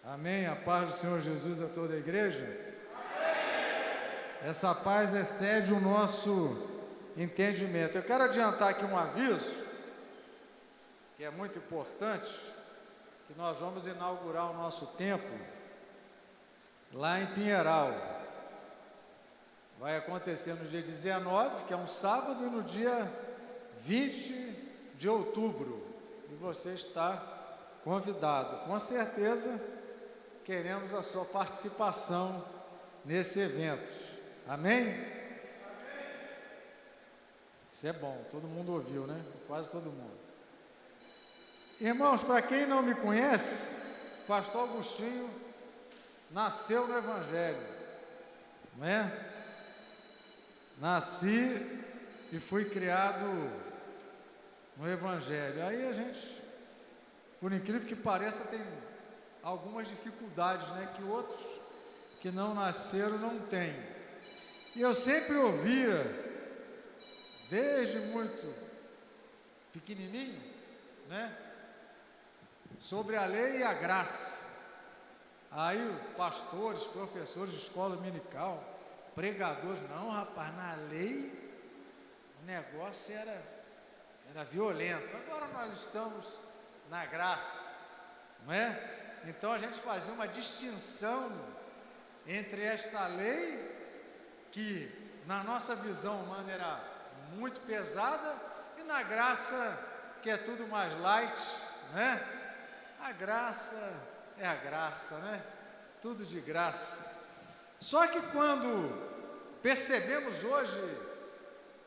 Amém? A paz do Senhor Jesus a toda a igreja? Amém. Essa paz excede o nosso entendimento. Eu quero adiantar aqui um aviso, que é muito importante, que nós vamos inaugurar o nosso templo lá em Pinheiral. Vai acontecer no dia 19, que é um sábado, e no dia 20 de outubro. E você está convidado. Com certeza, queremos a sua participação nesse evento. Amém? Isso é bom, todo mundo ouviu, né? Quase todo mundo. Irmãos, para quem não me conhece, Pastor Agostinho nasceu no Evangelho, né? Nasci e fui criado no Evangelho. Aí a gente, por incrível que pareça, tem algumas dificuldades, né, que outros que não nasceram não têm. E eu sempre ouvia, desde muito pequenininho, né, sobre a lei e a graça. Aí pastores, professores de escola dominical, pregadores, não, rapaz, na lei o negócio era violento. Agora nós estamos na graça, não é? Então a gente fazia uma distinção entre esta lei, que na nossa visão humana era muito pesada, e na graça, que é tudo mais light, né? A graça é a graça, né? Tudo de graça. Só que quando percebemos hoje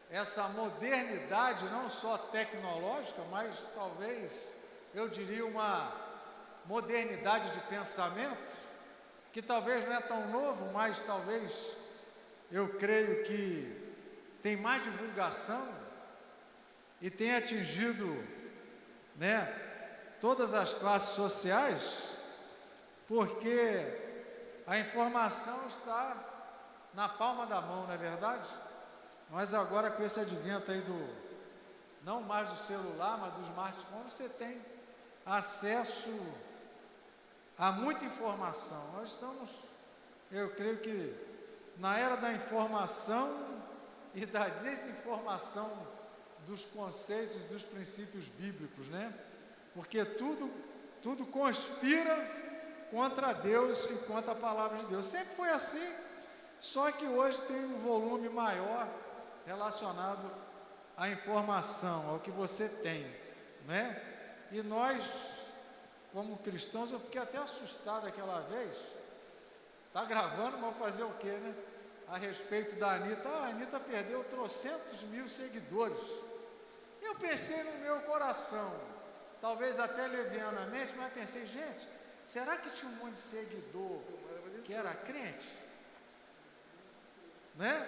essa modernidade, não só tecnológica, mas talvez, eu diria, uma modernidade de pensamento, que talvez não é tão novo, mas talvez, eu creio que tem mais divulgação e tem atingido, né, todas as classes sociais, porque a informação está na palma da mão, não é verdade? Mas agora, com esse advento aí não mais do celular, mas do smartphone, você tem acesso a muita informação. Nós estamos, eu creio que, na era da informação e da desinformação dos conceitos e dos princípios bíblicos, né? Porque tudo conspira contra Deus e contra a palavra de Deus. Sempre foi assim, só que hoje tem um volume maior relacionado à informação, ao que você tem, né? E nós, como cristãos, eu fiquei até assustado aquela vez. Tá gravando, mas fazer o quê, né? A respeito da Anitta. A Anitta perdeu 300.000 seguidores. E eu pensei no meu coração, talvez até levianamente, mas pensei, gente, será que tinha um monte de seguidor que era crente? Né?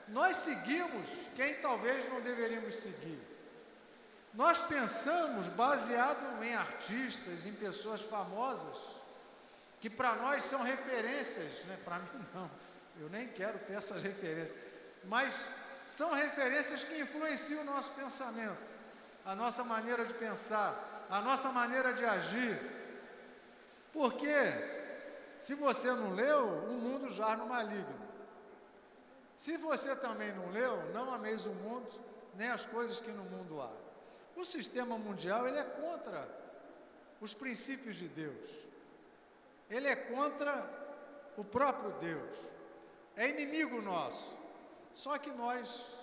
Nós seguimos quem talvez não deveríamos seguir. Nós pensamos baseado em artistas, em pessoas famosas, que para nós são referências, né? Para mim não, eu nem quero ter essas referências, mas são referências que influenciam o nosso pensamento, a nossa maneira de pensar, a nossa maneira de agir. Porque, se você não leu, o mundo jaz no maligno. Se você também não leu, não ameis o mundo, nem as coisas que no mundo há. O sistema mundial, ele é contra os princípios de Deus. Ele é contra o próprio Deus. É inimigo nosso. Só que nós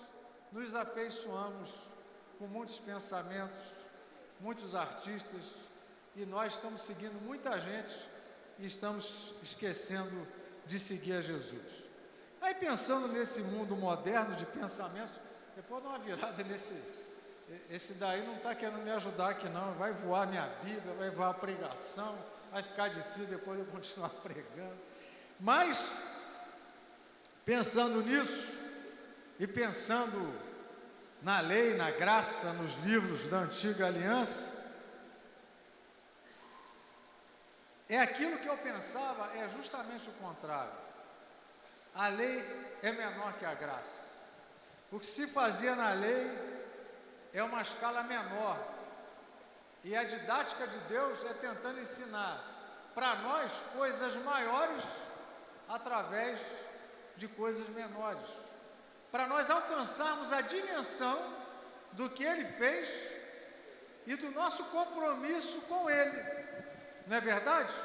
nos afeiçoamos com muitos pensamentos, muitos artistas, e nós estamos seguindo muita gente e estamos esquecendo de seguir a Jesus. Aí, pensando nesse mundo moderno de pensamentos, depois dá uma virada esse daí não está querendo me ajudar aqui não, vai voar minha Bíblia, vai voar a pregação, vai ficar difícil depois de eu continuar pregando. Mas, pensando nisso, e pensando na lei, na graça, nos livros da Antiga Aliança, aquilo que eu pensava é justamente o contrário. A lei é menor que a graça. O que se fazia na lei é uma escala menor. E a didática de Deus é tentando ensinar para nós coisas maiores através de coisas menores, para nós alcançarmos a dimensão do que Ele fez e do nosso compromisso com Ele, não é verdade?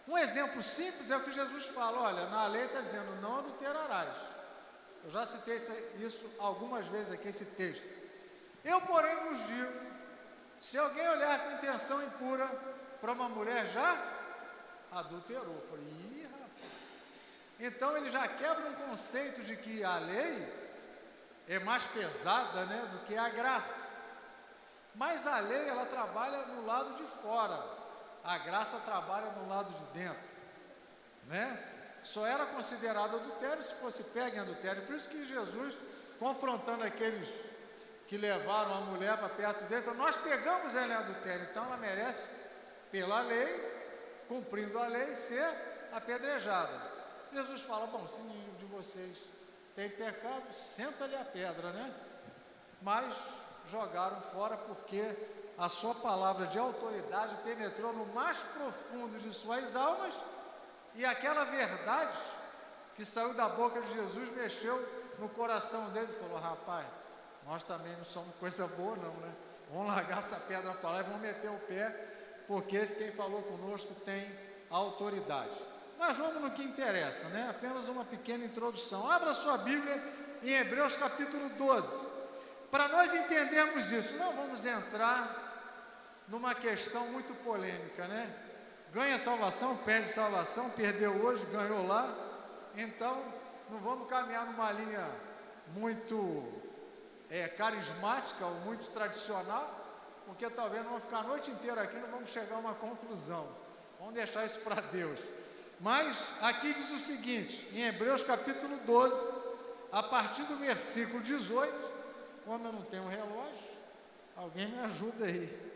Um exemplo simples é o que Jesus fala, olha, na lei está dizendo, não adulterarás. Eu já citei isso algumas vezes aqui, esse texto. Eu, porém, vos digo, se alguém olhar com intenção impura para uma mulher, já adulterou. Eu falei, ih, rapaz. Então, ele já quebra um conceito de que a lei é mais pesada, né, do que a graça. Mas a lei, ela trabalha no lado de fora. A graça trabalha no lado de dentro, né? Só era considerado adultério se fosse pego em adultério. Por isso que Jesus, confrontando aqueles que levaram a mulher para perto dele, falou, nós pegamos ela em adultério, então ela merece, pela lei, cumprindo a lei, ser apedrejada. Jesus fala, bom, se nenhum de vocês tem pecado, senta-lhe a pedra, né? Mas jogaram fora porque a sua palavra de autoridade penetrou no mais profundo de suas almas e aquela verdade que saiu da boca de Jesus mexeu no coração deles e falou, rapaz, nós também não somos coisa boa não, né? Vamos largar essa pedra para lá e vamos meter o pé, porque esse quem falou conosco tem autoridade. Mas vamos no que interessa, né? Apenas uma pequena introdução. Abra sua Bíblia em Hebreus capítulo 12. Para nós entendermos isso, não vamos entrar numa questão muito polêmica, né? Ganha salvação, perde salvação, perdeu hoje, ganhou lá. Então, não vamos caminhar numa linha muito carismática ou muito tradicional, porque talvez não vamos ficar a noite inteira aqui, não vamos chegar a uma conclusão. Vamos deixar isso para Deus. Mas aqui diz o seguinte, em Hebreus capítulo 12, a partir do versículo 18, como eu não tenho relógio, alguém me ajuda aí.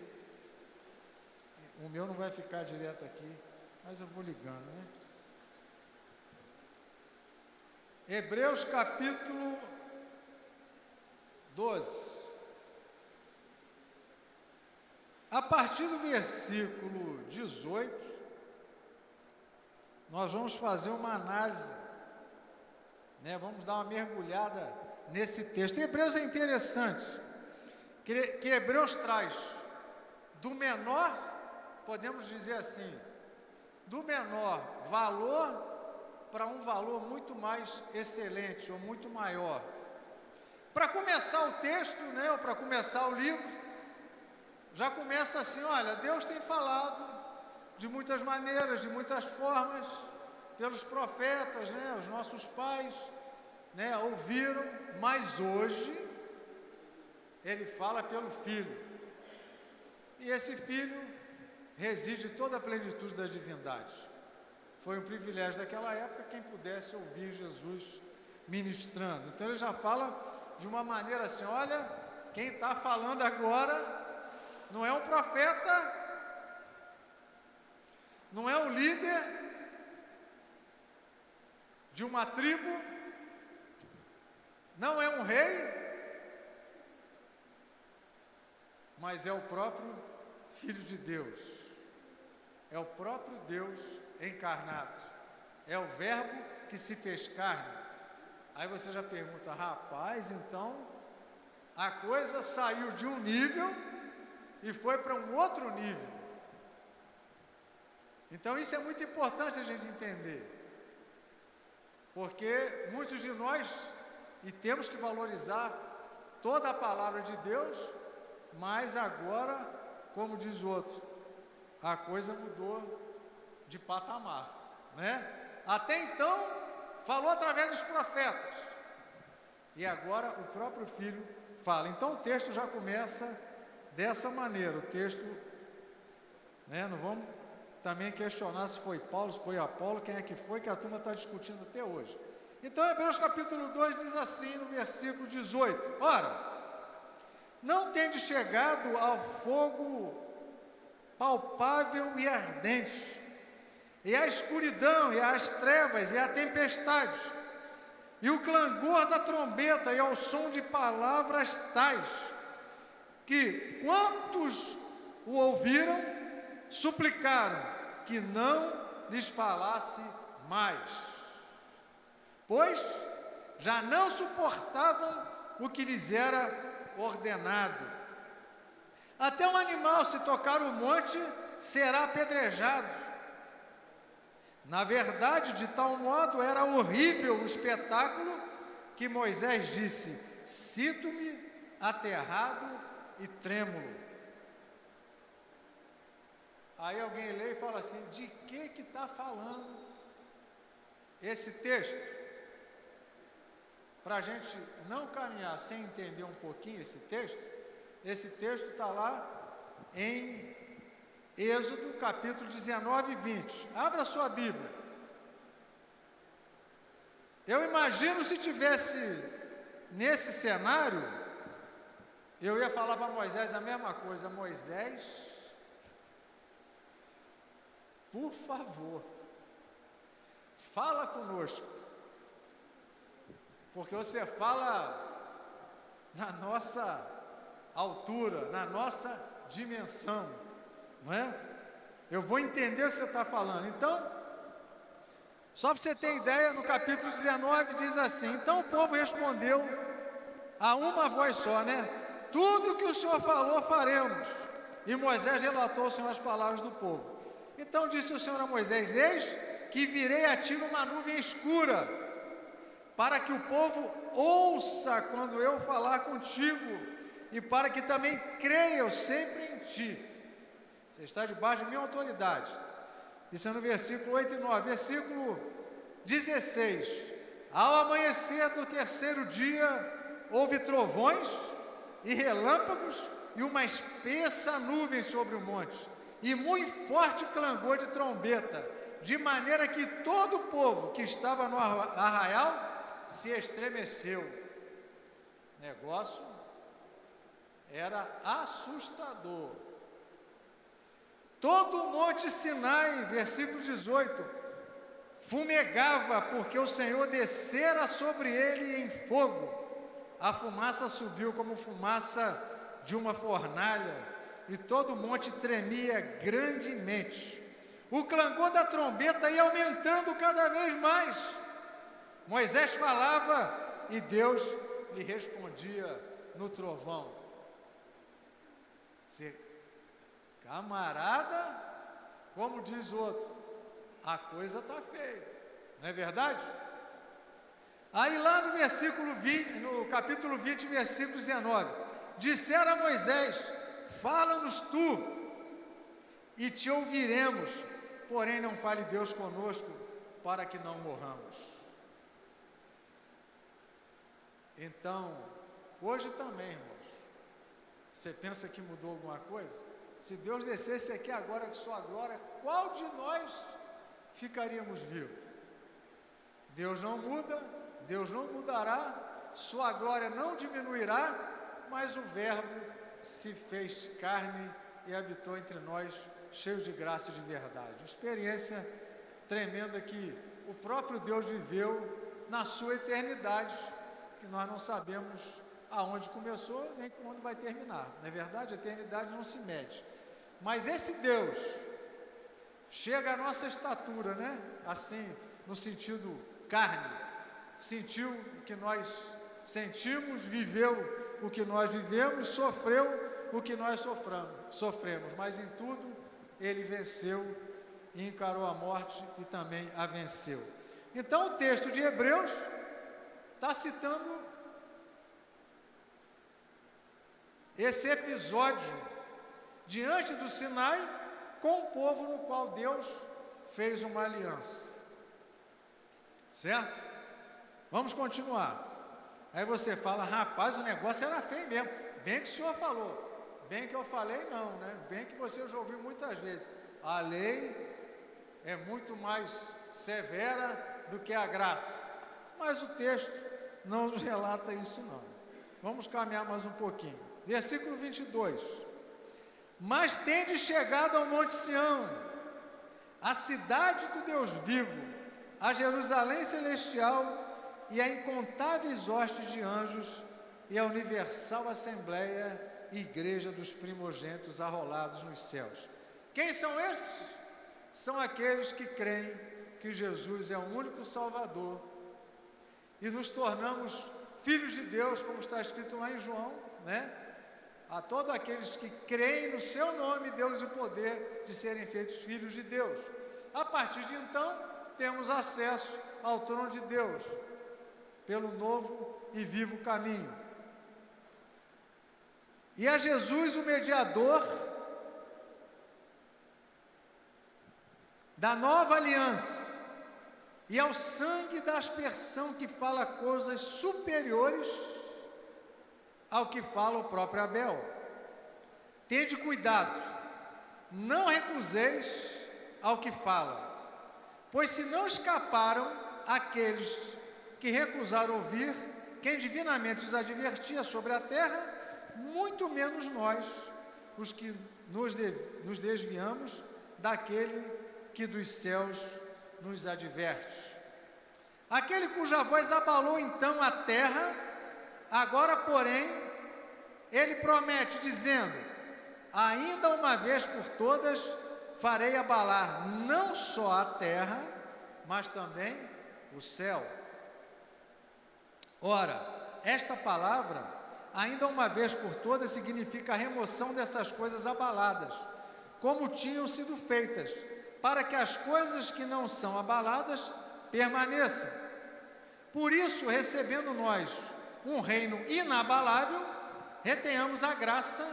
O meu não vai ficar direto aqui, mas eu vou ligando, né? Hebreus capítulo 12. A partir do versículo 18, nós vamos fazer uma análise, né? Vamos dar uma mergulhada nesse texto. Hebreus é interessante, que Hebreus traz do menor, podemos dizer assim, do menor valor para um valor muito mais excelente ou muito maior. Para começar o texto, né, ou para começar o livro, já começa assim, olha, Deus tem falado de muitas maneiras, de muitas formas, pelos profetas, né, os nossos pais, né, ouviram, mas hoje Ele fala pelo Filho. E esse Filho reside toda a plenitude da divindade. Foi um privilégio daquela época quem pudesse ouvir Jesus ministrando. Então ele já fala de uma maneira assim, olha, quem está falando agora não é um profeta, não é um líder de uma tribo, não é um rei, mas é o próprio Filho de Deus. É o próprio Deus encarnado. É o Verbo que se fez carne. Aí você já pergunta, rapaz, então a coisa saiu de um nível e foi para um outro nível. Então isso é muito importante a gente entender. Porque muitos de nós, e temos que valorizar toda a palavra de Deus, mas agora, como diz o outro, a coisa mudou de patamar, né? Até então, falou através dos profetas, e agora o próprio Filho fala. Então o texto já começa dessa maneira, o texto, né? Não vamos também questionar se foi Paulo, se foi Apolo, quem é que foi, que a turma está discutindo até hoje. Então Hebreus capítulo 2 diz assim no versículo 18, ora, não tendes chegado ao fogo palpável e ardente, e à escuridão, e às trevas, e à tempestade, e o clangor da trombeta, e ao som de palavras tais, que quantos o ouviram, suplicaram, que não lhes falasse mais, pois já não suportavam o que lhes era ordenado. Até um animal, se tocar o monte, será apedrejado. Na verdade, de tal modo era horrível o espetáculo que Moisés disse: sinto-me aterrado e trêmulo. Aí alguém lê e fala assim: de que está falando esse texto? Para a gente não caminhar sem entender um pouquinho esse texto está lá em Êxodo, capítulo 19 e 20. Abra sua Bíblia. Eu imagino se tivesse nesse cenário, eu ia falar para Moisés a mesma coisa: Moisés, por favor, fala conosco, porque você fala na nossa altura, na nossa dimensão, não é? Eu vou entender o que você está falando. Então, só para você ter ideia, no capítulo 19 diz assim: então o povo respondeu a uma voz só, né? Tudo que o Senhor falou, faremos. E Moisés relatou ao Senhor as palavras do povo. Então disse o Senhor a Moisés: eis que virei a ti numa nuvem escura, para que o povo ouça quando eu falar contigo, e para que também creiam sempre em ti. Você está debaixo de minha autoridade. Isso é no versículo 8 e 9. Versículo 16. Ao amanhecer do terceiro dia, houve trovões e relâmpagos e uma espessa nuvem sobre o monte, e muito forte clangor de trombeta, de maneira que todo o povo que estava no arraial se estremeceu. O negócio era assustador. Todo o monte Sinai, versículo 18, fumegava, porque o Senhor descera sobre ele em fogo. A fumaça subiu como fumaça de uma fornalha, e todo o monte tremia grandemente. O clangor da trombeta ia aumentando cada vez mais. Moisés falava e Deus lhe respondia no trovão. Camarada, como diz o outro, a coisa está feia, não é verdade? Aí lá no versículo 20, no capítulo 20, versículo 19, disseram a Moisés: fala-nos tu, e te ouviremos, porém não fale Deus conosco, para que não morramos. Então, hoje também, irmãos, você pensa que mudou alguma coisa? Se Deus descesse aqui agora com sua glória, qual de nós ficaríamos vivos? Deus não muda, Deus não mudará, sua glória não diminuirá, mas o Verbo se fez carne e habitou entre nós, cheio de graça e de verdade. Experiência tremenda que o próprio Deus viveu na sua eternidade, que nós não sabemos aonde começou nem quando vai terminar. Na verdade, a eternidade não se mede. Mas esse Deus chega à nossa estatura, né? Assim, no sentido carne, sentiu o que nós sentimos, viveu o que nós vivemos, sofreu o que nós sofremos, mas em tudo ele venceu e encarou a morte e também a venceu. Então o texto de Hebreus está citando esse episódio diante do Sinai com o povo no qual Deus fez uma aliança. Certo? Vamos continuar. Aí você fala: rapaz, o negócio era feio mesmo. Bem que o senhor falou. Bem que eu falei não, né? Bem que você já ouviu muitas vezes. A lei é muito mais severa do que a graça. Mas o texto não nos relata isso não. Vamos caminhar mais um pouquinho. Versículo 22. Mas tendes chegado ao monte Sião, a cidade do Deus vivo, a Jerusalém celestial e a incontáveis hostes de anjos e a universal assembleia e igreja dos primogênitos arrolados nos céus. Quem são esses? são aqueles que creem que Jesus é o único Salvador e nos tornamos filhos de Deus, como está escrito lá em João, né? A todos aqueles que creem no seu nome, deu-lhes o poder de serem feitos filhos de Deus. A partir de então, temos acesso ao trono de Deus, pelo novo e vivo caminho. E a Jesus, o mediador da nova aliança, e ao sangue da aspersão que fala coisas superiores ao que fala o próprio Abel. Tende cuidado, não recuseis ao que fala, pois se não escaparam aqueles que recusaram ouvir quem divinamente os advertia sobre a terra, muito menos nós, os que nos desviamos daquele que dos céus nos adverte. Aquele cuja voz abalou então a terra, agora, porém, ele promete, dizendo: ainda uma vez por todas farei abalar não só a terra, mas também o céu. Ora, esta palavra, ainda uma vez por todas, significa a remoção dessas coisas abaladas, como tinham sido feitas, para que as coisas que não são abaladas permaneçam. Por isso, recebendo nós um reino inabalável, retenhamos a graça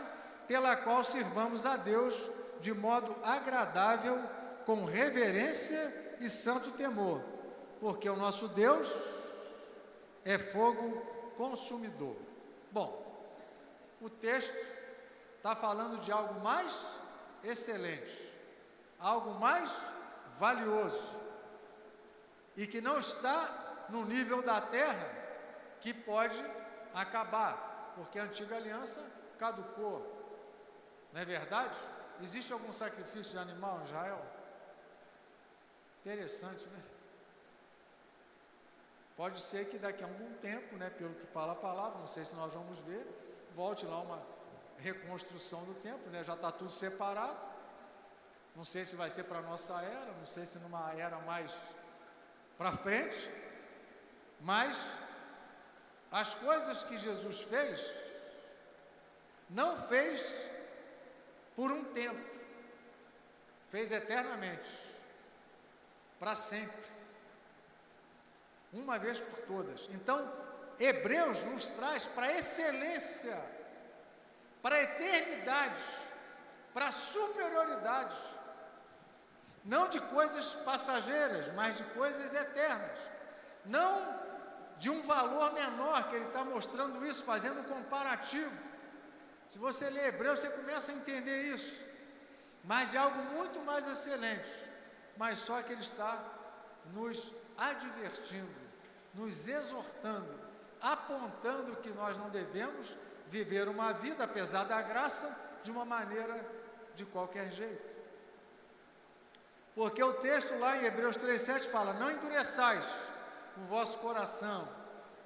pela qual sirvamos a Deus de modo agradável, com reverência e santo temor, porque o nosso Deus é fogo consumidor. Bom, o texto está falando de algo mais excelente, algo mais valioso, e que não está no nível da terra, que pode acabar, porque a antiga aliança caducou. Não é verdade? Existe algum sacrifício de animal em Israel? Interessante, né? Pode ser que daqui a algum tempo, né, pelo que fala a palavra, não sei se nós vamos ver, volte lá uma reconstrução do templo, né? Já está tudo separado. Não sei se vai ser para a nossa era, não sei se numa era mais para frente, mas as coisas que Jesus fez, não fez por um tempo, fez eternamente, para sempre, uma vez por todas. Então, Hebreus nos traz para a excelência, para a eternidade, para a superioridade, não de coisas passageiras, mas de coisas eternas, não de um valor menor, que ele está mostrando isso, fazendo um comparativo. Se você ler Hebreus, você começa a entender isso, mas de algo muito mais excelente, mas só que ele está nos advertindo, nos exortando, apontando que nós não devemos viver uma vida, apesar da graça, de uma maneira de qualquer jeito. Porque o texto lá em Hebreus 3,7 fala: não endureçais o vosso coração,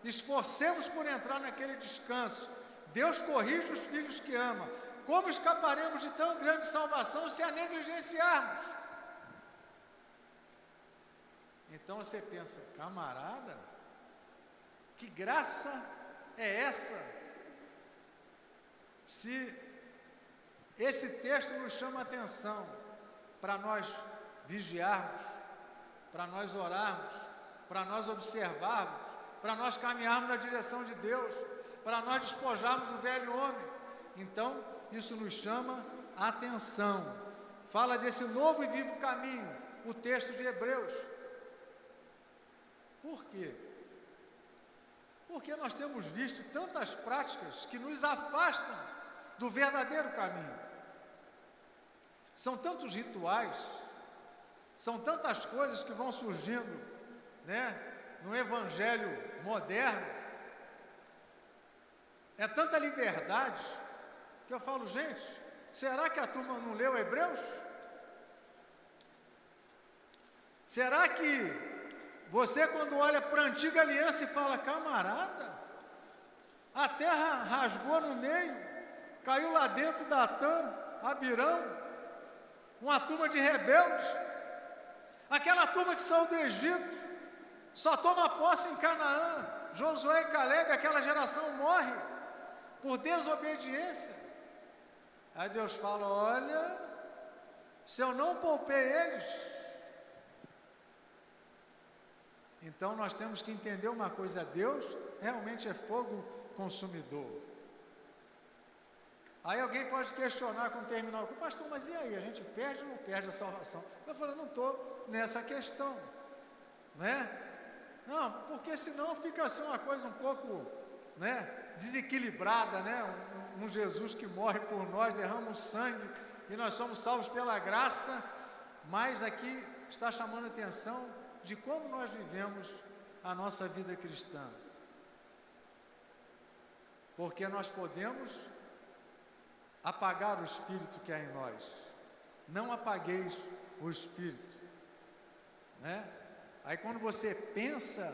esforcemos por entrar naquele descanso. Deus corrige os filhos que ama. Como escaparemos de tão grande salvação se a negligenciarmos? Então você pensa: camarada, que graça é essa? Se esse texto nos chama a atenção para nós vigiarmos, para nós orarmos, para nós observarmos, para nós caminharmos na direção de Deus, para nós despojarmos do velho homem, então isso nos chama a atenção. Fala desse novo e vivo caminho, o texto de Hebreus. Por quê? Porque nós temos visto tantas práticas que nos afastam do verdadeiro caminho. São tantos rituais, são tantas coisas que vão surgindo, né, no evangelho moderno. É tanta liberdade que eu falo: gente, será que a turma não leu Hebreus? Será que você, quando olha para a antiga aliança e fala: camarada, a terra rasgou no meio, caiu lá dentro Datã, Abirão, uma turma de rebeldes, Aquela turma que saiu do Egito, só toma posse em Canaã. Josué e Caleb, aquela geração morre por desobediência. Aí Deus fala: olha, se eu não poupei eles, então nós temos que entender uma coisa: Deus realmente é fogo consumidor. Aí alguém pode questionar quando terminar o culto: pastor, mas e aí, a gente perde ou não perde a salvação? Eu falo: não estou nessa questão, né? Não, porque senão fica assim uma coisa um pouco, né, desequilibrada, né? Um Jesus que morre por nós, derrama o sangue e nós somos salvos pela graça, mas aqui está chamando a atenção de como nós vivemos a nossa vida cristã. Porque nós podemos apagar o Espírito que há em nós. Não apagueis o Espírito, né? Aí quando você pensa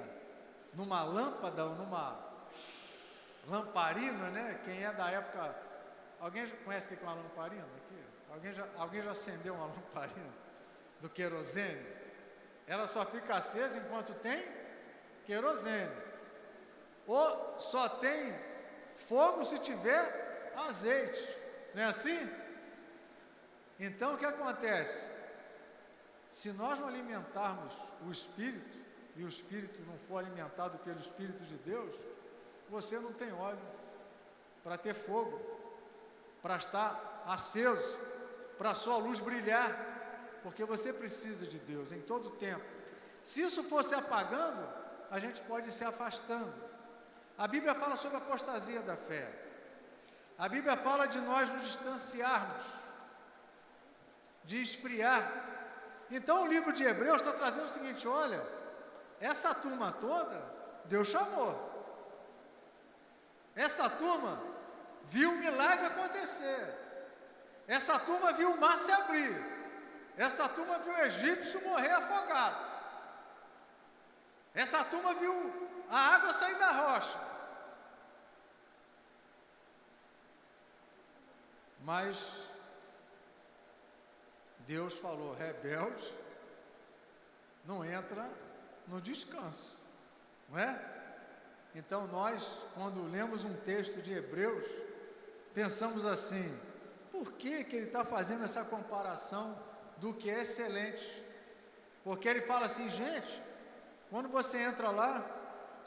numa lâmpada ou numa lamparina, né? Quem é da época, alguém conhece o que é uma lamparina aqui? Alguém já acendeu uma lamparina do querosene? Ela só fica acesa enquanto tem querosene. Ou só tem fogo se tiver azeite. Não é assim? Então o que acontece? Se nós não alimentarmos o Espírito, e o Espírito não for alimentado pelo Espírito de Deus, você não tem óleo para ter fogo, para estar aceso, para a sua luz brilhar, porque você precisa de Deus em todo o tempo. Se isso for se apagando, a gente pode ir se afastando. A Bíblia fala sobre a apostasia da fé. A Bíblia fala de nós nos distanciarmos, de esfriar. Então o livro de Hebreus está trazendo o seguinte: olha, essa turma toda, Deus chamou. Essa turma viu o milagre acontecer. Essa turma viu o mar se abrir. Essa turma viu o egípcio morrer afogado. Essa turma viu a água sair da rocha. Mas Deus falou: rebelde não entra no descanso, não é? Então nós, quando lemos um texto de Hebreus, pensamos assim: por que ele está fazendo essa comparação do que é excelente? Porque ele fala assim: gente, quando você entra lá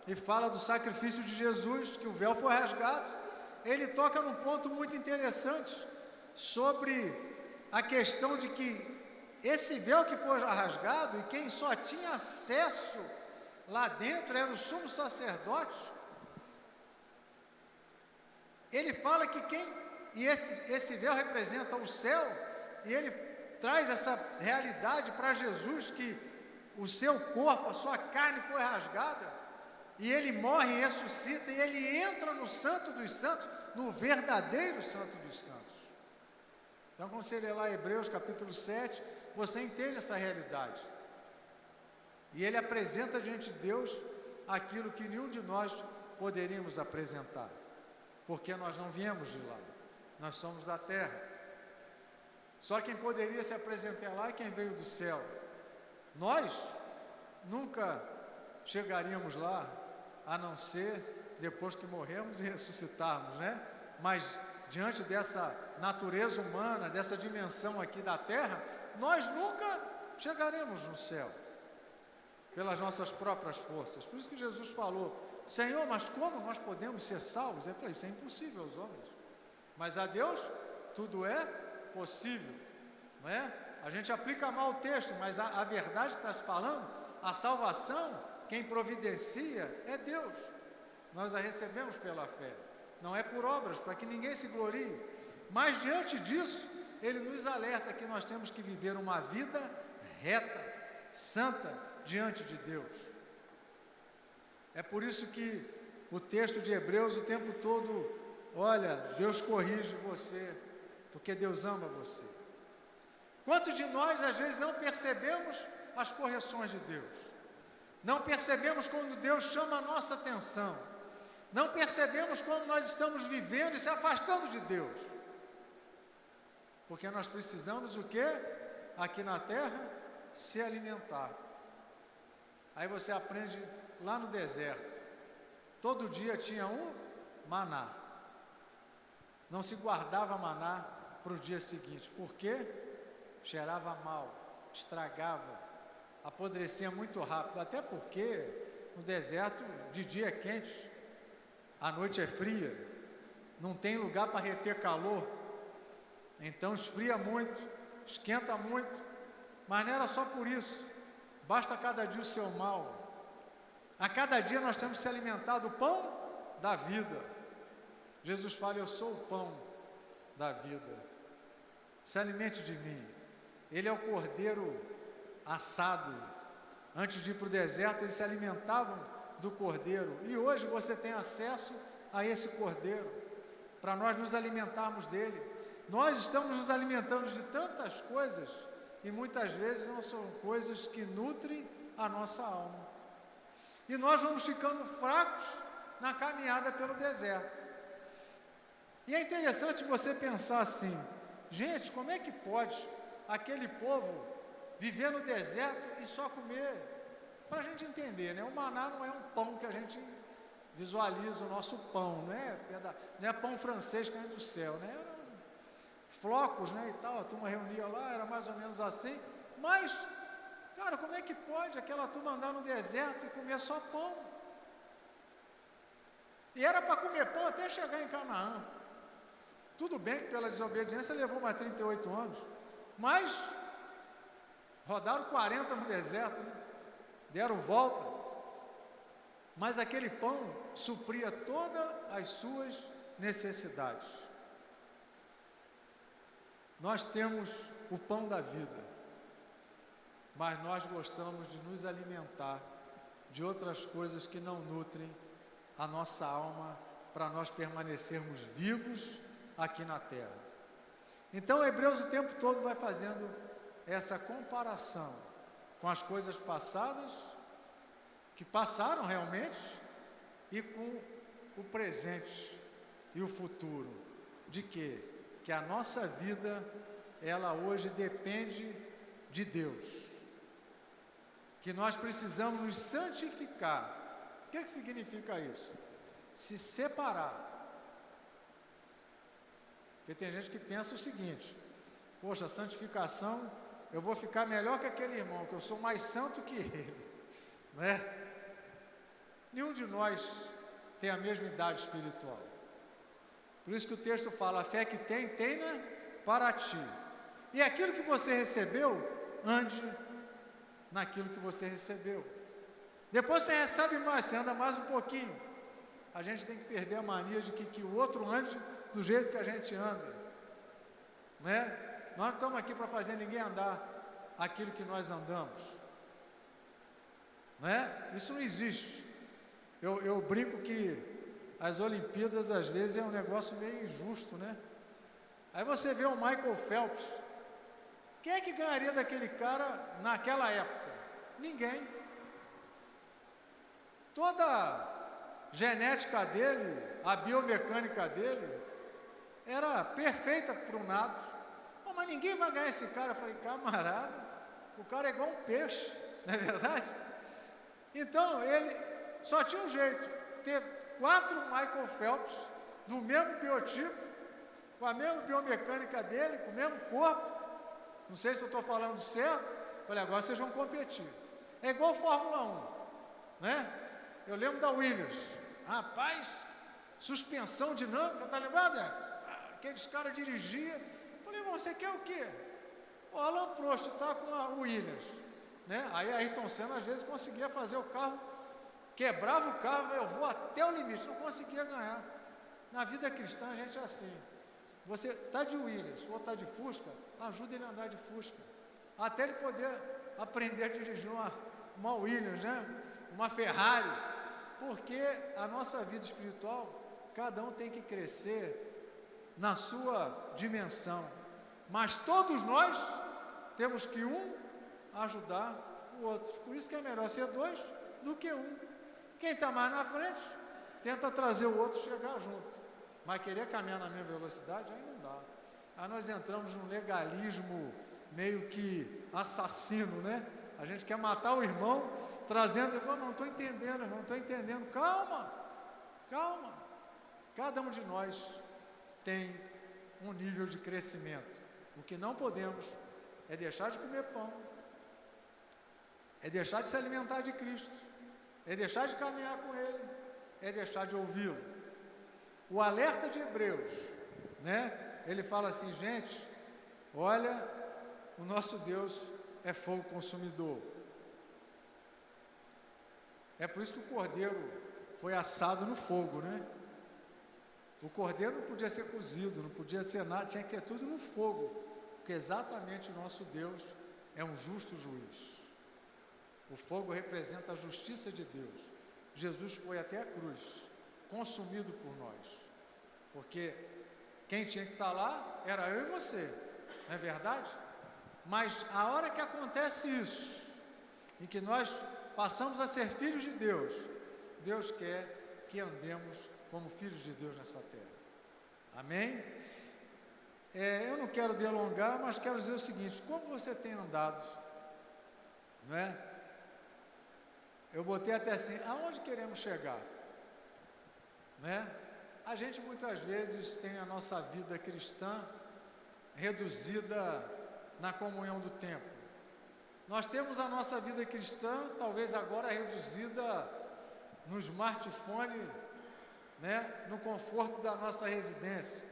e fala do sacrifício de Jesus, que o véu foi rasgado, ele toca num ponto muito interessante sobre a questão de que esse véu que foi rasgado, e quem só tinha acesso lá dentro era o sumo sacerdote. Ele fala que esse véu representa o céu, e ele traz essa realidade para Jesus, que o seu corpo, a sua carne foi rasgada, e ele morre e ressuscita, e ele entra no Santo dos Santos, no verdadeiro Santo dos Santos. Então, quando você lê lá Hebreus capítulo 7, você entende essa realidade. E ele apresenta diante de Deus aquilo que nenhum de nós poderíamos apresentar, porque nós não viemos de lá, nós somos da terra. Só quem poderia se apresentar lá é quem veio do céu. Nós nunca chegaríamos lá, a não ser depois que morremos e ressuscitarmos, né? Mas diante dessa natureza humana, dessa dimensão aqui da terra, nós nunca chegaremos no céu pelas nossas próprias forças. Por isso que Jesus falou: Senhor, mas como nós podemos ser salvos? Eu falei: isso é impossível aos homens, mas a Deus tudo é possível, não é? A gente aplica mal o texto, mas a verdade que está se falando, a salvação, quem providencia é Deus. Nós a recebemos pela fé, não é por obras, para que ninguém se glorie. Mas diante disso, ele nos alerta que nós temos que viver uma vida reta, santa, diante de Deus. É por isso que o texto de Hebreus o tempo todo, olha, Deus corrige você, porque Deus ama você. Quantos de nós às vezes não percebemos as correções de Deus? Não percebemos quando Deus chama a nossa atenção. Não percebemos quando nós estamos vivendo e se afastando de Deus. Porque nós precisamos o quê? Aqui na terra, se alimentar. Aí você aprende lá no deserto. Todo dia tinha um maná. Não se guardava maná para o dia seguinte. Por quê? Cheirava mal, estragava, apodrecia muito rápido. Até porque no deserto de dia é quente, à noite é fria, não tem lugar para reter calor. Então esfria muito, esquenta muito, mas não era só por isso. Basta cada dia o seu mal. A cada dia nós temos que se alimentar do pão da vida. Jesus fala: eu sou o pão da vida. Se alimente de mim. Ele é o cordeiro assado. Antes de ir para o deserto, eles se alimentavam do cordeiro. E hoje você tem acesso a esse cordeiro, para nós nos alimentarmos dele. Nós estamos nos alimentando de tantas coisas, e muitas vezes não são coisas que nutrem a nossa alma. E nós vamos ficando fracos na caminhada pelo deserto. E é interessante você pensar assim: gente, como é que pode aquele povo viver no deserto e só comer? Para a gente entender, né? O maná não é um pão que a gente visualiza o nosso pão, não é pão francês caindo do céu, né? Eram flocos, né, e tal, a turma reunia lá, era mais ou menos assim. Mas, cara, como é que pode aquela turma andar no deserto e comer só pão? E era para comer pão até chegar em Canaã. Tudo bem que pela desobediência levou mais 38 anos, mas rodaram 40 no deserto, né? Deram volta. Mas aquele pão supria todas as suas necessidades. Nós temos o pão da vida, mas nós gostamos de nos alimentar de outras coisas que não nutrem a nossa alma, para nós permanecermos vivos aqui na terra. Então Hebreus o tempo todo vai fazendo essa comparação com as coisas passadas, que passaram realmente, e com o presente e o futuro. De quê? Que a nossa vida, ela hoje depende de Deus. Que nós precisamos nos santificar. O que significa isso? Se separar. Porque tem gente que pensa o seguinte: poxa, santificação, eu vou ficar melhor que aquele irmão, que eu sou mais santo que ele, não é? Nenhum de nós tem a mesma idade espiritual. Por isso que o texto fala: a fé que tem, tenha para ti. E aquilo que você recebeu, ande naquilo que você recebeu. Depois você recebe mais, você anda mais um pouquinho. A gente tem que perder a mania de que o outro ande do jeito que a gente anda, né? Nós não estamos aqui para fazer ninguém andar aquilo que nós andamos, né? Isso não existe. Eu brinco que as Olimpíadas às vezes é um negócio meio injusto, né? Aí você vê o Michael Phelps. Quem é que ganharia daquele cara naquela época? Ninguém. Toda a genética dele, a biomecânica dele, era perfeita para o nado. Oh, mas ninguém vai ganhar esse cara. Eu falei: camarada, o cara é igual um peixe, não é verdade? Então, ele só tinha um jeito: ter 4 Michael Phelps do mesmo biotipo, com a mesma biomecânica dele, com o mesmo corpo. Não sei se eu estou falando certo. Falei: agora vocês vão competir. É igual Fórmula 1, né? Eu lembro da Williams. Rapaz, suspensão dinâmica, tá lembrado, Everton? Aqueles caras dirigiam. Falei: irmão, você quer o quê? O Alan Prost está com a Williams, né? Aí a Ayrton Senna às vezes conseguia fazer o carro, quebrava o carro, eu vou até o limite, não conseguia ganhar. Na vida cristã a gente é assim: você está de Williams ou está de Fusca, ajuda ele a andar de Fusca, até ele poder aprender a dirigir uma Williams, né? Uma Ferrari, porque a nossa vida espiritual, cada um tem que crescer na sua dimensão, mas todos nós temos que um ajudar o outro. Por isso que é melhor ser 2 do que 1. Quem está mais na frente tenta trazer o outro chegar junto, mas querer caminhar na mesma velocidade, aí não dá. Aí nós entramos num legalismo meio que assassino, né? A gente quer matar o irmão, trazendo, não estou entendendo, irmão, não estou entendendo. Calma, calma. Cada um de nós tem um nível de crescimento. O que não podemos é deixar de comer pão, é deixar de se alimentar de Cristo, é deixar de caminhar com Ele, é deixar de ouvi-lo. O alerta de Hebreus, né? Ele fala assim, gente, olha, o nosso Deus é fogo consumidor. É por isso que o cordeiro foi assado no fogo, né? O cordeiro não podia ser cozido, não podia ser nada, tinha que ter tudo no fogo, porque exatamente o nosso Deus é um justo juiz. O fogo representa a justiça de Deus. Jesus foi até a cruz, consumido por nós, porque quem tinha que estar lá era eu e você, não é verdade? Mas a hora que acontece isso, em que nós passamos a ser filhos de Deus, Deus quer que andemos como filhos de Deus nessa terra. Amém? Eu não quero delongar, mas quero dizer o seguinte, como você tem andado, não é? Eu botei até assim, aonde queremos chegar? Né? A gente muitas vezes tem a nossa vida cristã reduzida na comunhão do templo. Nós temos a nossa vida cristã, talvez agora reduzida no smartphone, né? No conforto da nossa residência.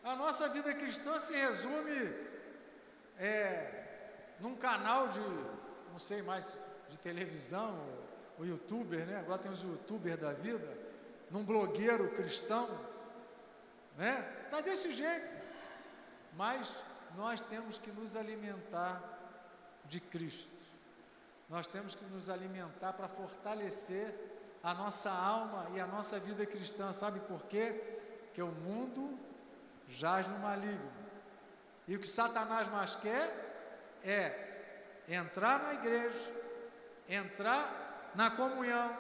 A nossa vida cristã se resume num canal de, não sei mais, de televisão, o youtuber, né? Agora tem os youtubers da vida, num blogueiro cristão, né? Está desse jeito. Mas nós temos que nos alimentar de Cristo. Nós temos que nos alimentar para fortalecer a nossa alma e a nossa vida cristã. Sabe por quê? Porque o mundo jaz no maligno. E o que Satanás mais quer é entrar na igreja, entrar na comunhão,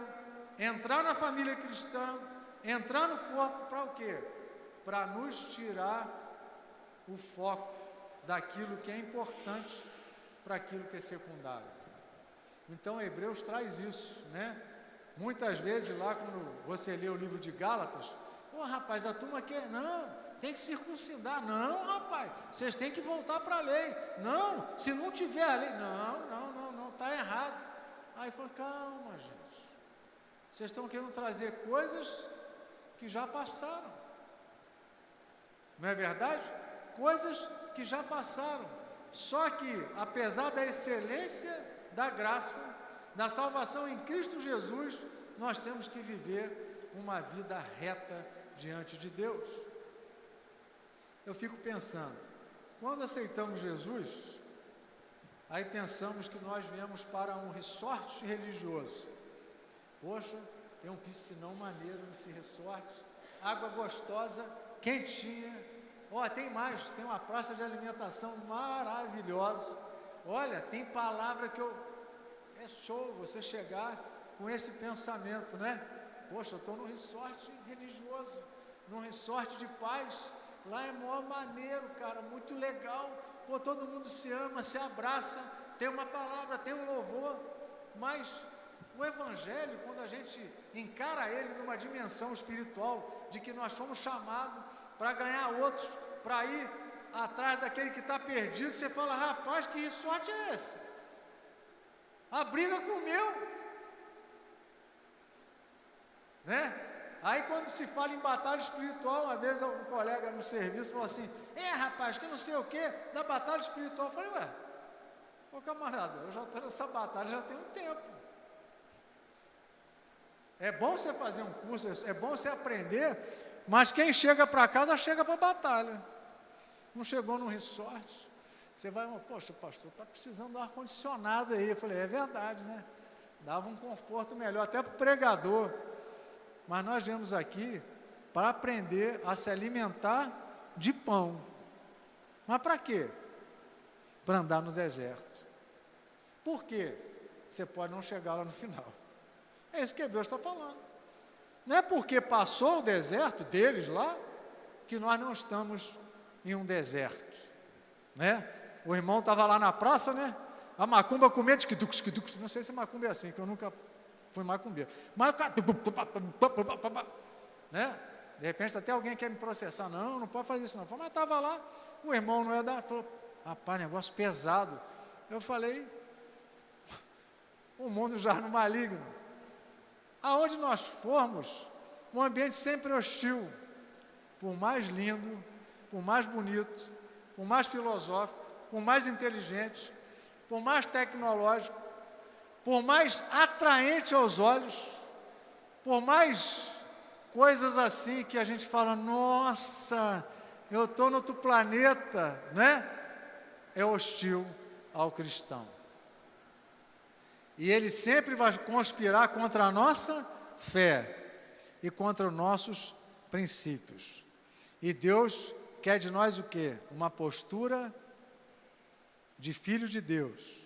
entrar na família cristã, entrar no corpo para o quê? Para nos tirar o foco daquilo que é importante para aquilo que é secundário. Então, Hebreus traz isso, né? Muitas vezes lá, quando você lê o livro de Gálatas, rapaz, a turma quer, não, tem que circuncidar, não, rapaz, vocês têm que voltar para a lei, não, se não tiver a lei, não, está errado. Aí falou, calma, gente, vocês estão querendo trazer coisas que já passaram, não é verdade? Coisas que já passaram, só que apesar da excelência da graça, da salvação em Cristo Jesus, nós temos que viver uma vida reta diante de Deus. Eu fico pensando, quando aceitamos Jesus, aí pensamos que nós viemos para um resort religioso. Poxa, tem um piscinão maneiro nesse resort, água gostosa, quentinha. Tem mais, tem uma praça de alimentação maravilhosa. Olha, tem palavra que é show você chegar com esse pensamento, né? Poxa, eu estou num resort religioso, num resort de paz. Lá é maior maneiro, cara, muito legal. Pô, todo mundo se ama, se abraça, tem uma palavra, tem um louvor. Mas o Evangelho, quando a gente encara ele numa dimensão espiritual, de que nós fomos chamados para ganhar outros, para ir atrás daquele que está perdido, você fala, rapaz, que resort é esse? A briga com o meu, né? Aí quando se fala em batalha espiritual, uma vez um colega no serviço falou assim, rapaz, que não sei o que, da batalha espiritual. Eu falei, ô camarada, eu já estou nessa batalha, já tem um tempo. É bom você fazer um curso, é bom você aprender, mas quem chega para casa, chega para a batalha. Não chegou num resort. Você vai, poxa, pastor, está precisando de um ar-condicionado aí. Eu falei, é verdade, né? Dava um conforto melhor, até para o pregador. Mas nós viemos aqui para aprender a se alimentar de pão. Mas para quê? Para andar no deserto. Por quê? Você pode não chegar lá no final. É isso que Hebreus está falando. Não é porque passou o deserto deles lá, que nós não estamos em um deserto, né? O irmão estava lá na praça, né? A macumba com medo, não sei se macumba é assim, que eu nunca fui macumbeiro. Mas o cara, né? De repente até alguém quer me processar. Não pode fazer isso não. Mas estava lá, o irmão não é da... Falou, rapaz, negócio pesado. Eu falei, o mundo já no maligno. Aonde nós formos, um ambiente sempre hostil. Por mais lindo, por mais bonito, por mais filosófico, por mais inteligente, por mais tecnológico, por mais atraente aos olhos, por mais coisas assim que a gente fala, nossa, eu estou no outro planeta, né? É hostil ao cristão. E ele sempre vai conspirar contra a nossa fé e contra os nossos princípios. E Deus quer de nós o quê? Uma postura de filho de Deus.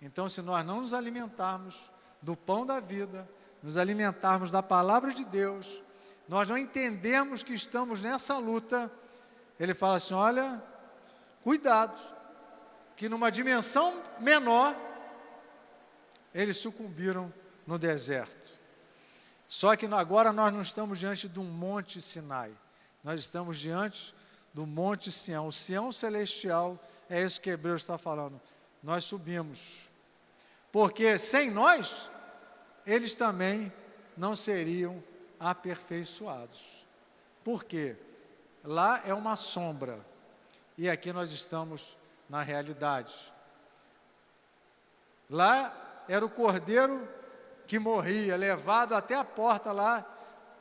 Então, se nós não nos alimentarmos do pão da vida, nos alimentarmos da palavra de Deus, nós não entendemos que estamos nessa luta, ele fala assim, olha, cuidado, que numa dimensão menor, eles sucumbiram no deserto. Só que agora nós não estamos diante de um monte Sinai, nós estamos diante do monte Sião, o Sião celestial, é isso que Hebreus está falando, nós subimos, porque sem nós, eles também não seriam aperfeiçoados. Por quê? Lá é uma sombra, e aqui nós estamos na realidade. Lá era o cordeiro que morria, levado até a porta lá,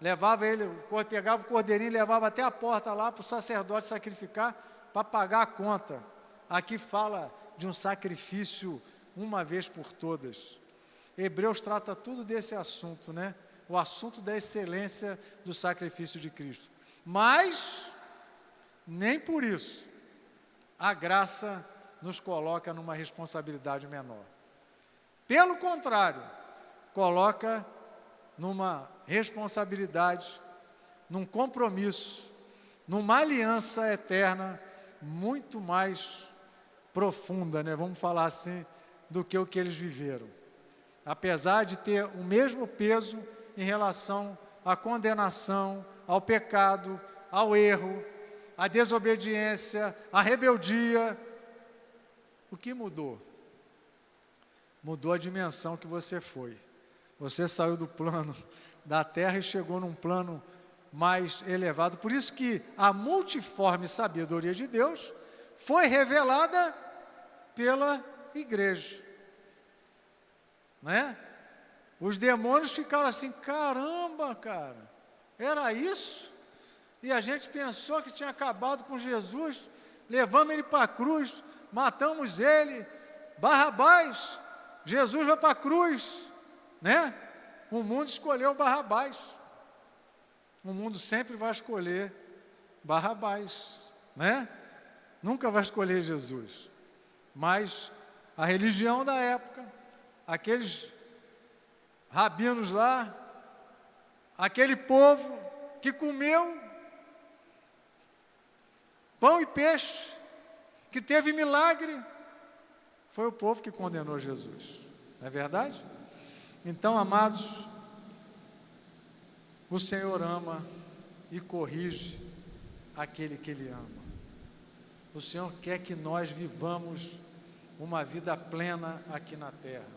levava ele, pegava o cordeirinho e levava até a porta lá para o sacerdote sacrificar, para pagar a conta. Aqui fala de um sacrifício uma vez por todas. Hebreus trata tudo desse assunto, né? O assunto da excelência do sacrifício de Cristo. Mas, nem por isso, a graça nos coloca numa responsabilidade menor. Pelo contrário, coloca numa responsabilidade, num compromisso, numa aliança eterna muito mais profunda, né? Vamos falar assim, do que o que eles viveram. Apesar de ter o mesmo peso em relação à condenação, ao pecado, ao erro, à desobediência, à rebeldia, o que mudou? Mudou a dimensão que você foi. Você saiu do plano da terra e chegou num plano mais elevado. Por isso que a multiforme sabedoria de Deus foi revelada pela igreja. Né? Os demônios ficaram assim, caramba, cara, era isso? E a gente pensou que tinha acabado com Jesus, levamos ele para a cruz, matamos ele, Barrabás, Jesus vai para a cruz, né? O mundo escolheu Barrabás, o mundo sempre vai escolher Barrabás, né? Nunca vai escolher Jesus, mas a religião da época, aqueles rabinos lá, aquele povo que comeu pão e peixe, que teve milagre, foi o povo que condenou Jesus, não é verdade? Então, amados, o Senhor ama e corrige aquele que Ele ama. O Senhor quer que nós vivamos uma vida plena aqui na terra,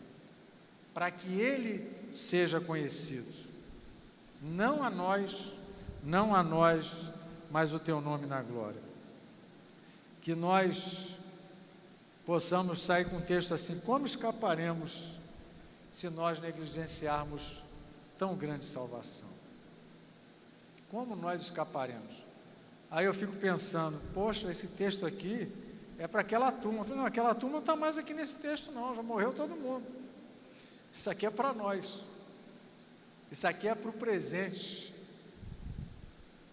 para que Ele seja conhecido, não a nós, mas o Teu nome na glória. Que nós possamos sair com um texto assim, como escaparemos se nós negligenciarmos tão grande salvação? Como nós escaparemos? Aí eu fico pensando, poxa, esse texto aqui é para aquela turma. Eu falei, não, aquela turma não está mais aqui nesse texto não, já morreu todo mundo. Isso aqui é para nós. Isso aqui é para o presente.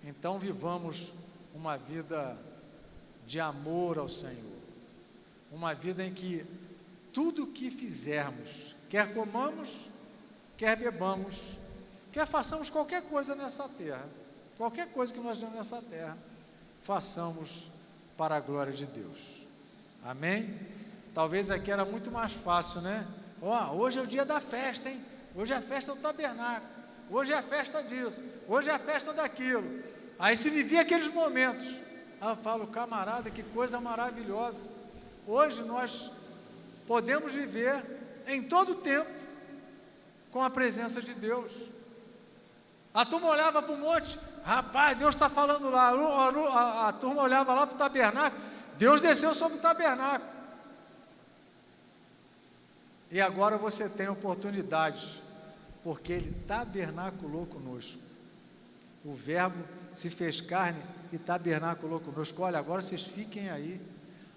Então vivamos uma vida de amor ao Senhor. Uma vida em que tudo o que fizermos, quer comamos, quer bebamos, quer façamos qualquer coisa nessa terra, qualquer coisa que nós temos nessa terra, façamos para a glória de Deus. Amém? Talvez aqui era muito mais fácil, né? Hoje é o dia da festa, hein? Hoje é a festa do tabernáculo. Hoje é a festa disso. Hoje é a festa daquilo. Aí se vivia aqueles momentos. Eu falo, camarada, que coisa maravilhosa. Hoje nós podemos viver em todo o tempo com a presença de Deus. A turma olhava para o monte, rapaz, Deus está falando lá. A turma olhava lá para o tabernáculo, Deus desceu sobre o tabernáculo. E agora você tem oportunidades, porque Ele tabernaculou conosco. O Verbo se fez carne e tabernaculou conosco. Olha, agora vocês fiquem aí,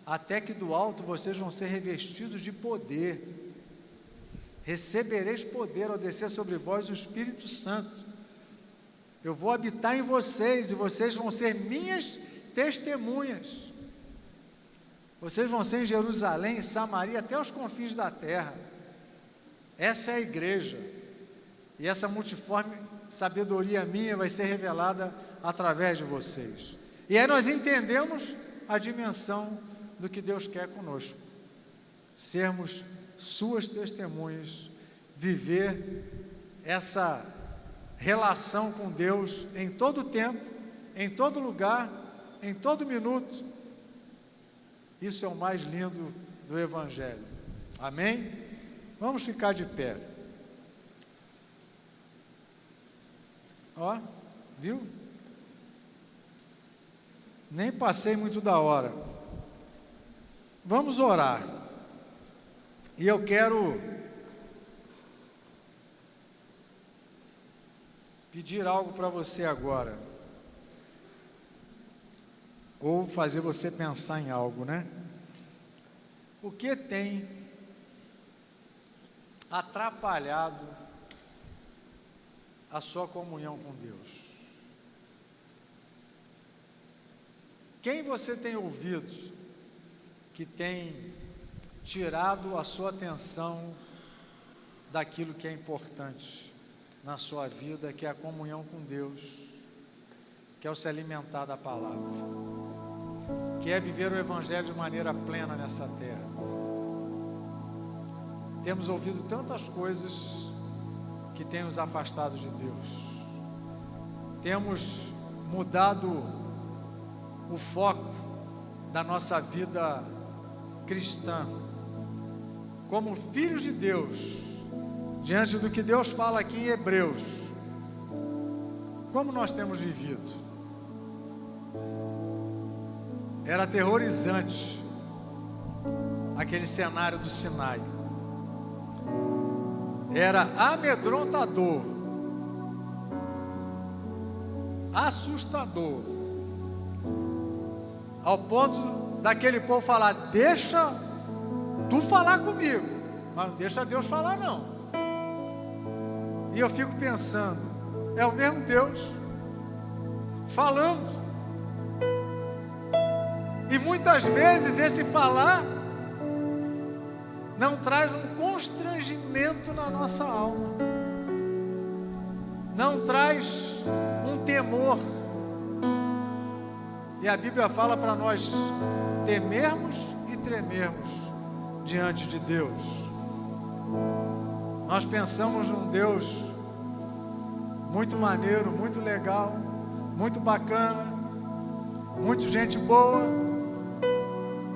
até que do alto vocês vão ser revestidos de poder. Recebereis poder ao descer sobre vós o Espírito Santo. Eu vou habitar em vocês e vocês vão ser minhas testemunhas. Vocês vão ser em Jerusalém, em Samaria, até os confins da terra. Essa é a igreja. E essa multiforme sabedoria minha vai ser revelada através de vocês. E aí nós entendemos a dimensão do que Deus quer conosco. Sermos suas testemunhas, viver essa relação com Deus em todo tempo, em todo lugar, em todo minuto. Isso é o mais lindo do Evangelho. Amém? Vamos ficar de pé. Ó, viu? Nem passei muito da hora. Vamos orar. E eu quero pedir algo para você agora. Ou fazer você pensar em algo, né? O que tem atrapalhado a sua comunhão com Deus? Quem você tem ouvido que tem tirado a sua atenção daquilo que é importante na sua vida, que é a comunhão com Deus, que é o se alimentar da palavra, que é viver o Evangelho de maneira plena nessa terra? Temos ouvido tantas coisas que têm nos afastado de Deus. Temos mudado o foco da nossa vida cristã. Como filhos de Deus, diante do que Deus fala aqui em Hebreus, como nós temos vivido? Era aterrorizante aquele cenário do Sinai. Era amedrontador, assustador, ao ponto daquele povo falar: deixa tu falar comigo, mas não deixa Deus falar não. E eu fico pensando, é o mesmo Deus falando, e muitas vezes esse falar não traz um constrangimento na nossa alma, não traz um temor. E a Bíblia fala para nós temermos e tremermos diante de Deus. Nós pensamos num Deus muito maneiro, muito legal, muito bacana, muito gente boa,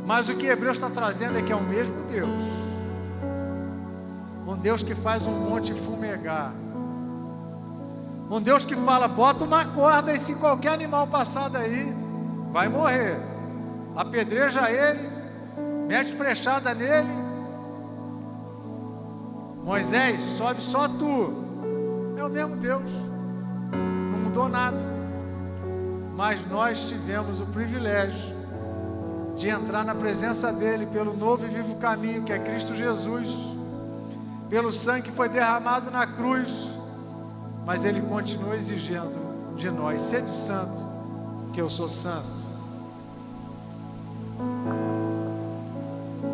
mas o que Hebreus está trazendo é que é o mesmo Deus, um Deus que faz um monte fumegar, um Deus que fala: bota uma corda e se qualquer animal passar daí, vai morrer, apedreja ele, mete flechada nele. Moisés, sobe só tu. É o mesmo Deus, não mudou nada. Mas nós tivemos o privilégio de entrar na presença dele pelo novo e vivo caminho que é Cristo Jesus, pelo sangue que foi derramado na cruz. Mas ele continua exigindo de nós: sede santo, que eu sou santo.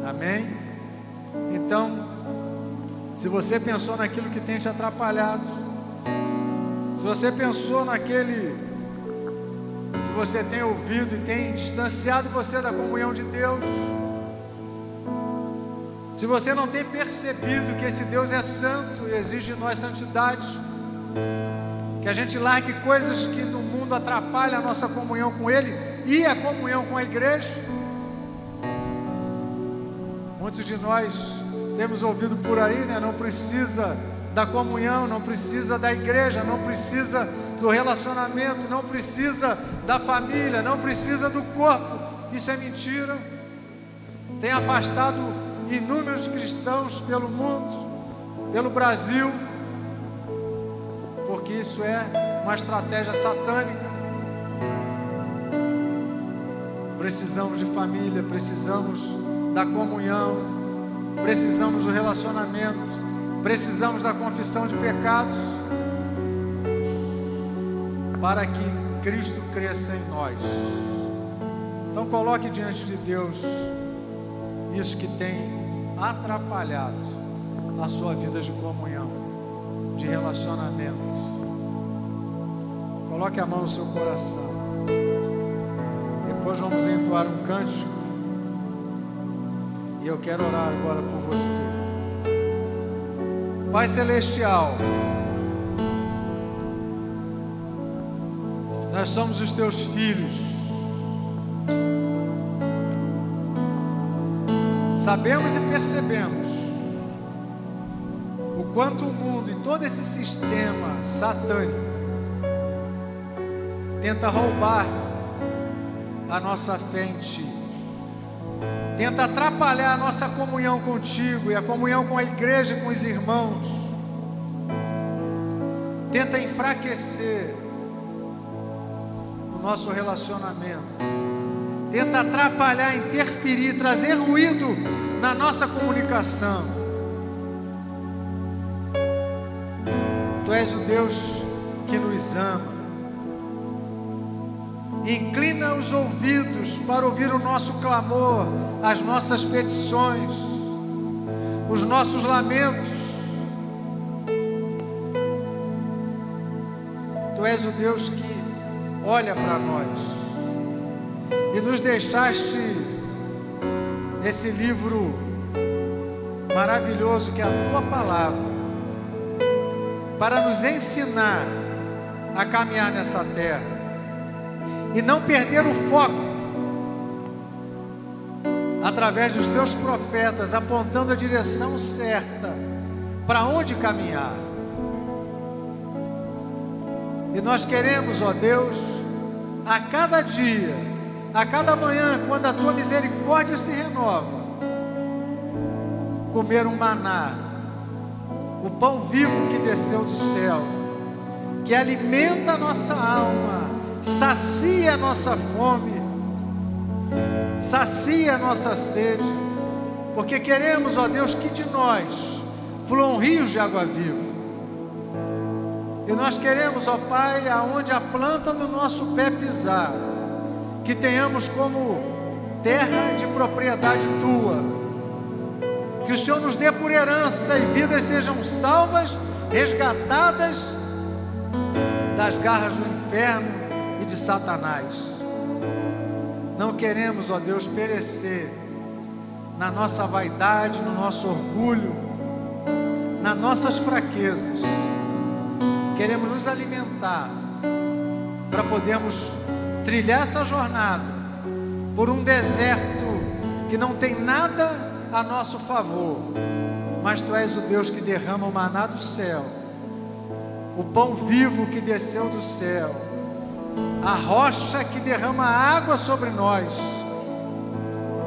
Amém? Então, se você pensou naquilo que tem te atrapalhado, se você pensou naquele que você tem ouvido e tem distanciado você da comunhão de Deus, Se você não tem percebido que esse Deus é santo e exige de nós santidade, que a gente largue coisas que no mundo atrapalham a nossa comunhão com Ele e a comunhão com a igreja. Muitos de nós temos ouvido por aí, né? Não precisa da comunhão, não precisa da igreja, não precisa do relacionamento, não precisa da família, não precisa do corpo. Isso é mentira. Tem afastado inúmeros cristãos pelo mundo, pelo Brasil, porque isso é uma estratégia satânica. Precisamos de família, precisamos da comunhão, precisamos do relacionamento, precisamos da confissão de pecados, para que Cristo cresça em nós. Então coloque diante de Deus isso que tem atrapalhado a sua vida de comunhão, de relacionamento. Coloque a mão no seu coração. Depois vamos entoar um cântico e eu quero orar agora por você. Pai Celestial, nós somos os teus filhos. Sabemos e percebemos o quanto o mundo e todo esse sistema satânico tenta roubar a nossa fé em Ti, tenta atrapalhar a nossa comunhão contigo e a comunhão com a igreja e com os irmãos, tenta enfraquecer o nosso relacionamento, tenta atrapalhar, interferir, trazer ruído na nossa comunicação. Tu és o Deus que nos ama. Inclina os ouvidos para ouvir o nosso clamor, as nossas petições, os nossos lamentos. Tu és o Deus que olha para nós e nos deixaste esse livro maravilhoso que é a Tua Palavra, para nos ensinar a caminhar nessa terra e não perder o foco, através dos Teus profetas, apontando a direção certa, para onde caminhar. E nós queremos, ó Deus, a cada dia, a cada manhã, quando a Tua misericórdia se renova, comer um maná, o pão vivo que desceu do céu, que alimenta a nossa alma, sacia a nossa fome, sacia a nossa sede, porque queremos, ó Deus, que de nós fluam rios de água viva. E nós queremos, ó Pai, aonde a planta do nosso pé pisar, que tenhamos como terra de propriedade Tua, que o Senhor nos dê por herança e vidas sejam salvas, resgatadas das garras do inferno e de Satanás. Não queremos, ó Deus, perecer na nossa vaidade, no nosso orgulho, nas nossas fraquezas. Queremos nos alimentar para podermos trilhar essa jornada por um deserto que não tem nada a nosso favor, mas Tu és o Deus que derrama o maná do céu, o pão vivo que desceu do céu, a rocha que derrama água sobre nós,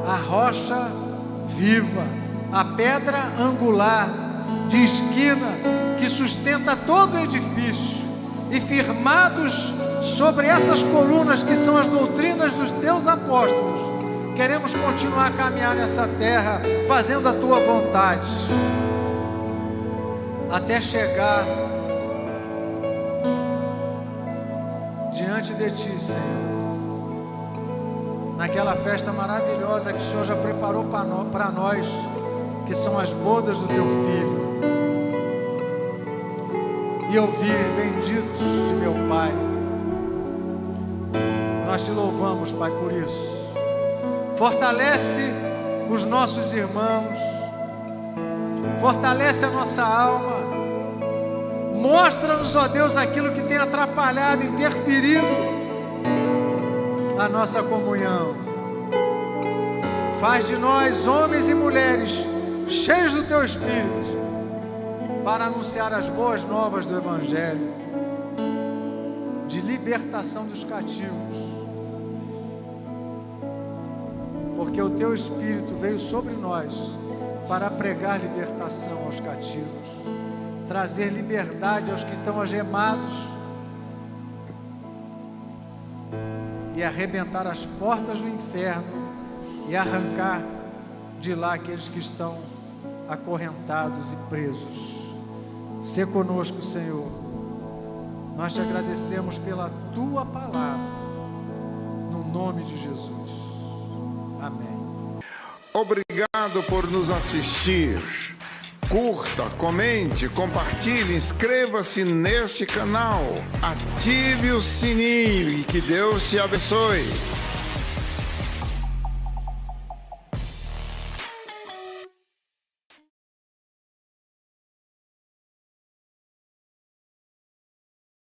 a rocha viva, a pedra angular de esquina que sustenta todo o edifício, e firmados sobre essas colunas que são as doutrinas dos Teus apóstolos, queremos continuar a caminhar nessa terra, fazendo a Tua vontade, até chegar diante de Ti, Senhor, naquela festa maravilhosa que o Senhor já preparou para nós, que são as bodas do Teu Filho, e ouvir: benditos de meu Pai. Nós Te louvamos, Pai, por isso. Fortalece os nossos irmãos, fortalece a nossa alma, mostra-nos, ó Deus, aquilo que tem atrapalhado, interferido a nossa comunhão. Faz de nós homens e mulheres cheios do Teu Espírito para anunciar as boas novas do Evangelho, de libertação dos cativos, porque o Teu Espírito veio sobre nós para pregar libertação aos cativos, trazer liberdade aos que estão algemados e arrebentar as portas do inferno e arrancar de lá aqueles que estão acorrentados e presos. Sê conosco, Senhor. Nós te agradecemos pela Tua palavra, no nome de Jesus. Amém. Obrigado por nos assistir. Curta, comente, compartilhe, inscreva-se neste canal, ative o sininho e que Deus te abençoe.